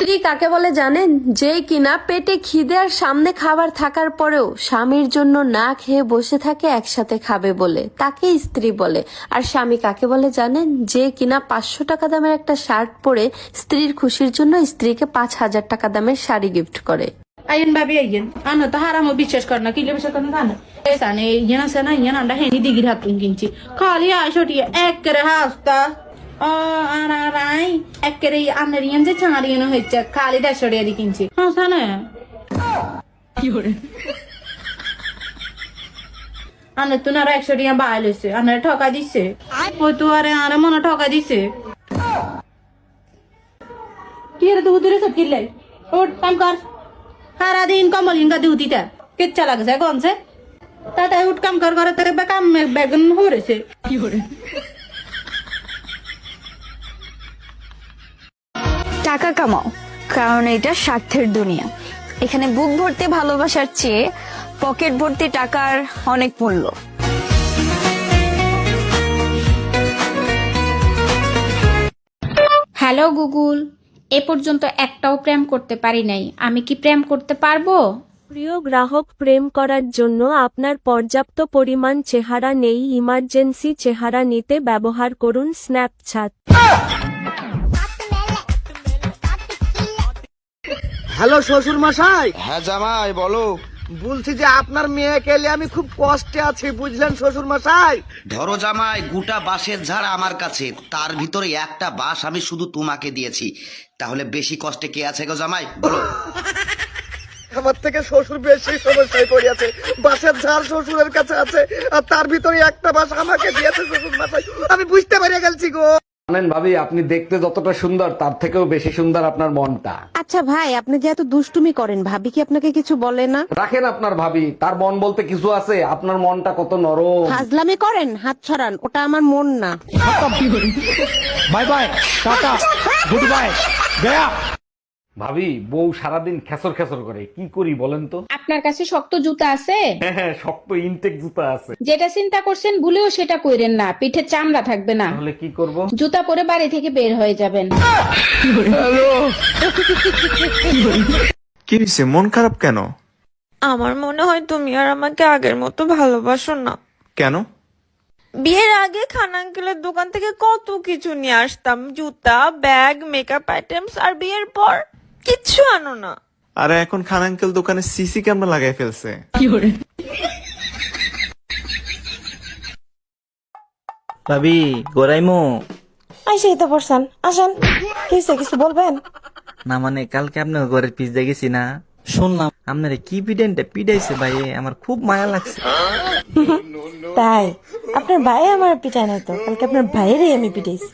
স্ত্রী কাকে বলে জানেন? যে কিনা পেটে খিদে আর সামনে খাবার থাকার পরেও স্বামীর জন্য না খেয়ে বসে থাকে একসাথে খাবে বলে, তাকে স্ত্রী বলে। আর স্বামী কাকে বলে জানেন? যে কিনা 500 টাকা দামের একটা শার্ট পরে স্ত্রীর খুশির জন্য স্ত্রীকে 5,000 টাকা দামের শাড়ি গিফট করে। Ayen babi ayen, ano to haram o bichesh karna ki le bichesh karna kana. Esane yana sana yana anda heni digir hatun kinchi. Khali ashoti ek kere hasta. Ana rai ek kere anariyan je changariyan hoyche khali dashori adi kinchi. Ha sana. Yore. Ana tunara ekshoriyan bailese, ana thoka disse. Oi tu are ana mona thoka disse. Ki re tu dure sab kille. Ot kam kar. सारा दिन कमलिंगा दूधी था किच्चा लग जाए कौन से ताता उठ काम कर तेरे काम में बैगन हो रहे से টাকা কামাও, কারণ এটা স্বার্থের দুনিয়া। এখানে বুক ভর্তি ভালোবাসার চেয়ে পকেট ভর্তি টাকার অনেক মূল্য। হ্যালো গুগল, এ পর্যন্ত একটাও প্রেম করতে পারি নাই, আমি কি প্রেম করতে পারবো? প্রিয় গ্রাহক, প্রেম করার জন্য আপনার পর্যাপ্ত পরিমাণ চেহারা নেই। ইমার্জেন্সি চেহারা নিতে ব্যবহার করুন স্ন্যাপচ্যাট। হ্যালো শ্বশুর মশাই। হ্যাঁ জামাই বলো। বলছি যে আপনার মেয়েকে এলে আমি খুব কষ্টে আছি, বুঝলেন শ্বশুর মশাই। ধরো জামাই, গোটা বাঁশের ঝাড় আমার কাছে, তার ভিতরে একটা বাঁশ আমি শুধু তোমাকে দিয়েছি, তাহলে বেশি কষ্টে কে আছে গো জামাই বলো? আমার থেকে শ্বশুর বেশি সমস্যায় পড়িয়াছে। বাঁশের ঝাড় শ্বশুরের কাছে আছে আর তার ভিতরে একটা বাঁশ আমাকে দিয়েছে শ্বশুর মশাই। আমি বুঝতে পারিয়া গেছি গো। জানেন ভাবি, আপনি দেখতে যতটা সুন্দর তার থেকেও বেশি সুন্দর আপনার মনটা। আচ্ছা ভাই, আপনি যে এত দুষ্টুমি করেন, ভাবি কি আপনাকে কিছু বলে না? রাখেন আপনার ভাবি, তার মন বলতে কিছু আছে। আপনার মনটা কত নরম। ফাজলামি করেন, হাত ছড়ান, ওটা আমার মন না। Bye bye, tata, good bye, Gaya. ভাবি, বউ সারাদিন খেসর খেসর করে, কি করি বলেন তো? আপনার কাছে শক্ত জুতা আছে? হ্যাঁ, শক্ত ইনটেক জুতা আছে। যেটা চিন্তা করছেন ভুলেও সেটা কইরেন না, পিঠে চামড়া থাকবে না। তাহলে কি করব? জুতা পরে বাড়ি থেকে বের হয়ে যাবেন। কি হইছে, মন খারাপ কেন? আমার মনে হয় তুমি আর আমাকে আগের মতো ভালোবাসো না। কেন? বিয়ের আগে খান আঙ্কেলের দোকান থেকে কত কিছু নিয়ে আসতাম, জুতা, ব্যাগ, মেকআপ আইটেমস, আর বিয়ের পর কিচ্ছু আনো না। আরে এখন খান আঙ্কেল দোকানে সিসি ক্যামেরা লাগাই ফেলছে। ভাবি গোরাইমো আইসেই তো পড়ছেন, আসেন। কিছু বলবেন? না মানে কালকে আপনার ঘরের পিজ্জা গেছি না, শুনলাম আপনার কি পিডাইছে ভাই, আমার খুব মায়া লাগছে। তাই? আপনার ভাই আমার পিটায় নাই তো, কালকে আপনার ভাইয়েরই আমি পিটাইছি।